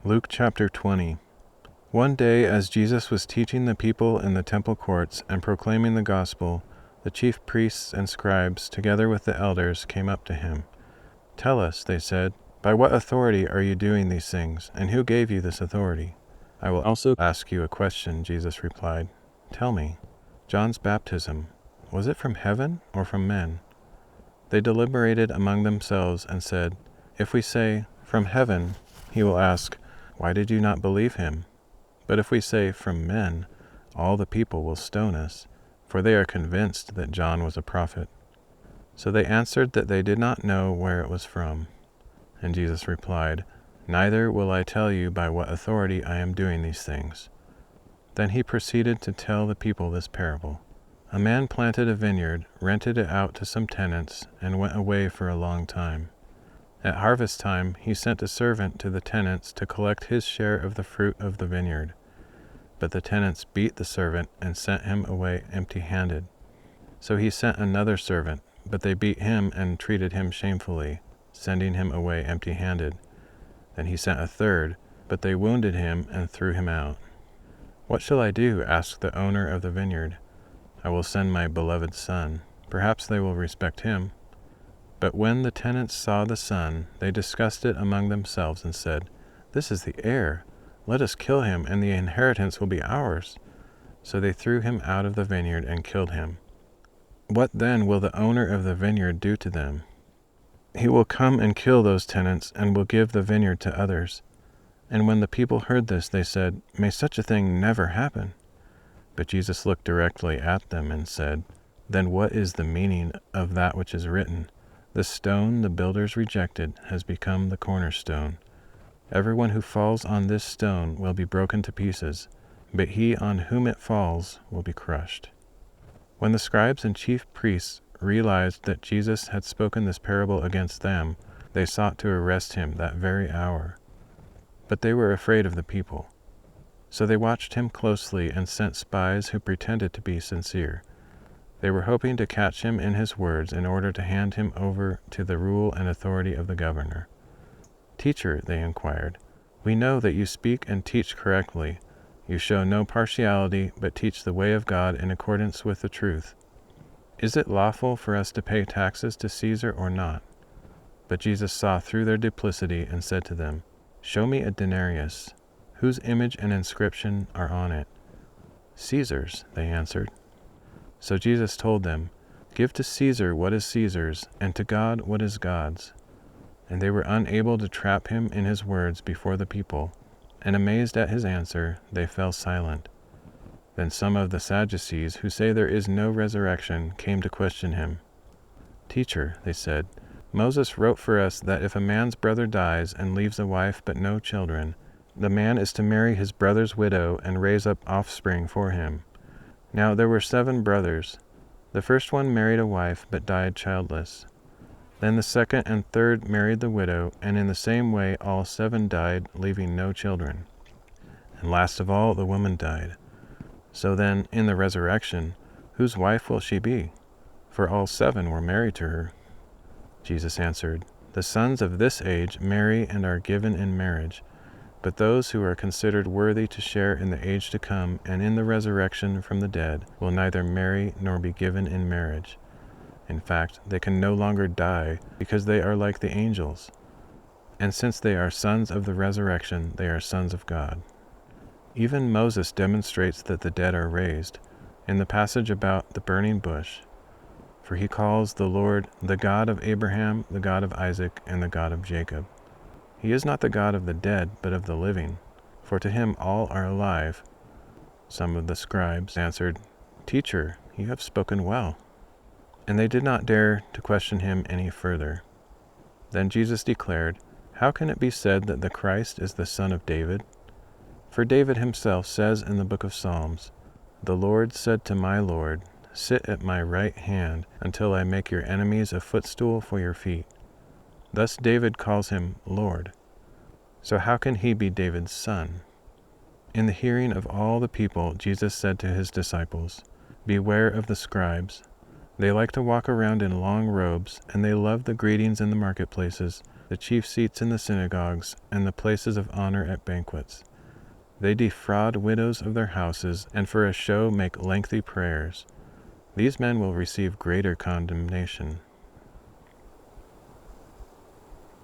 Luke chapter 20. One day, as Jesus was teaching the people in the temple courts and proclaiming the gospel, the chief priests and scribes, together with the elders, came up to him. "Tell us," they said, "by what authority are you doing these things, and who gave you this authority?" "I will also ask you a question," Jesus replied. "Tell me, John's baptism, was it from heaven or from men?" They deliberated among themselves and said, "If we say, 'From heaven,' he will ask, 'Why did you not believe him?' But if we say, 'From men,' all the people will stone us, for they are convinced that John was a prophet." So they answered that they did not know where it was from. And Jesus replied, "Neither will I tell you by what authority I am doing these things." Then he proceeded to tell the people this parable. A man planted a vineyard, rented it out to some tenants, and went away for a long time. At harvest time, he sent a servant to the tenants to collect his share of the fruit of the vineyard. But the tenants beat the servant and sent him away empty-handed. So he sent another servant, but they beat him and treated him shamefully, sending him away empty-handed. Then he sent a third, but they wounded him and threw him out. "What shall I do?" asked the owner of the vineyard. "I will send my beloved son. Perhaps they will respect him." But when the tenants saw the son, they discussed it among themselves and said, "This is the heir. Let us kill him, and the inheritance will be ours." So they threw him out of the vineyard and killed him. What then will the owner of the vineyard do to them? He will come and kill those tenants and will give the vineyard to others. And when the people heard this, they said, "May such a thing never happen." But Jesus looked directly at them and said, "Then what is the meaning of that which is written? 'The stone the builders rejected has become the cornerstone. Everyone who falls on this stone will be broken to pieces, but he on whom it falls will be crushed.'" When the scribes and chief priests realized that Jesus had spoken this parable against them, they sought to arrest him that very hour. But they were afraid of the people. So they watched him closely and sent spies who pretended to be sincere. They were hoping to catch him in his words in order to hand him over to the rule and authority of the governor. "Teacher," they inquired, "we know that you speak and teach correctly. You show no partiality, but teach the way of God in accordance with the truth. Is it lawful for us to pay taxes to Caesar or not?" But Jesus saw through their duplicity and said to them, "Show me a denarius. Whose image and inscription are on it?" "Caesar's," they answered. So Jesus told them, "Give to Caesar what is Caesar's, and to God what is God's." And they were unable to trap him in his words before the people, and amazed at his answer, they fell silent. Then some of the Sadducees, who say there is no resurrection, came to question him. "Teacher," they said, "Moses wrote for us that if a man's brother dies and leaves a wife but no children, the man is to marry his brother's widow and raise up offspring for him. Now there were 7 brothers. The first one married a wife but died childless. Then the second and third married the widow, and in the same way all 7 died, leaving no children. And last of all, the woman died. So then, in the resurrection, whose wife will she be? For all 7 were married to her." Jesus answered, "The sons of this age marry and are given in marriage, but those who are considered worthy to share in the age to come and in the resurrection from the dead will neither marry nor be given in marriage. In fact, they can no longer die because they are like the angels. And since they are sons of the resurrection, they are sons of God." Even Moses demonstrates that the dead are raised in the passage about the burning bush. For he calls the Lord the God of Abraham, the God of Isaac, and the God of Jacob. He is not the God of the dead, but of the living, for to him all are alive. Some of the scribes answered, "Teacher, you have spoken well." And they did not dare to question him any further. Then Jesus declared, "How can it be said that the Christ is the son of David? For David himself says in the book of Psalms, 'The Lord said to my Lord, sit at my right hand until I make your enemies a footstool for your feet.' Thus David calls him Lord. So how can he be David's son?" In the hearing of all the people, Jesus said to his disciples, "Beware of the scribes. They like to walk around in long robes, and they love the greetings in the marketplaces, the chief seats in the synagogues, and the places of honor at banquets. They defraud widows of their houses, and for a show make lengthy prayers. These men will receive greater condemnation.